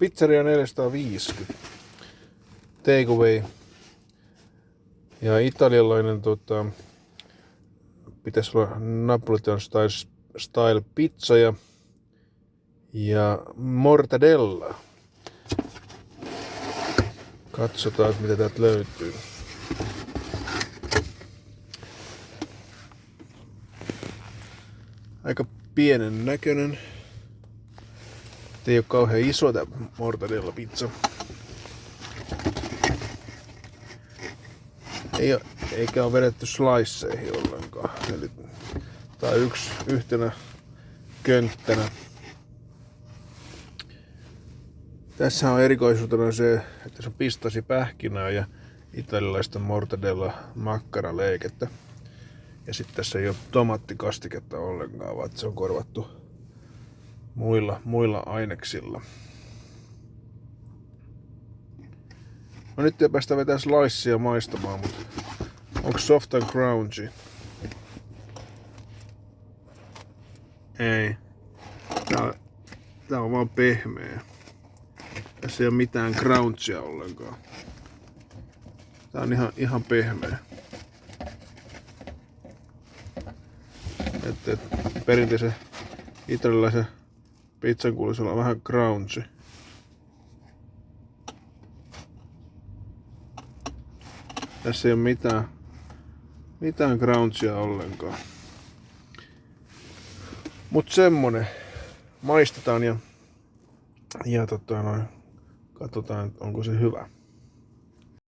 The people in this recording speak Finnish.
Pizzeria 450. Takeaway. Ja italialainen pitäisi olla Napolitan style pizza ja mortadella. Katsotaan mitä täältä löytyy. Aika pienen näköinen. Ei oo kauhean iso tää mortadella pizza. Eikä ole vedetty sliceihin ollenkaan. Eli tää on yhtenä könttänä. Tässä on erikoisuutena se, että se on pistasipähkinää ja italialaista mortadella makkaraleikettä. Ja sitten tässä ei ole tomaattikastiketta ollenkaan, vaan se on korvattu muilla aineksilla. No nyt ei päästä vetää slicea maistamaan, mutta onko soft and crunchy? Ei. Tää on vaan pehmeä. Tässä ei ole mitään crunchia ollenkaan. Tää on ihan pehmeä. Perinteisen italialaisen pizzan kuulisi olla vähän crunchy. Tässä ei ole mitään crunchia ollenkaan. Mut semmonen. Maistetaan ja katsotaan onko se hyvä.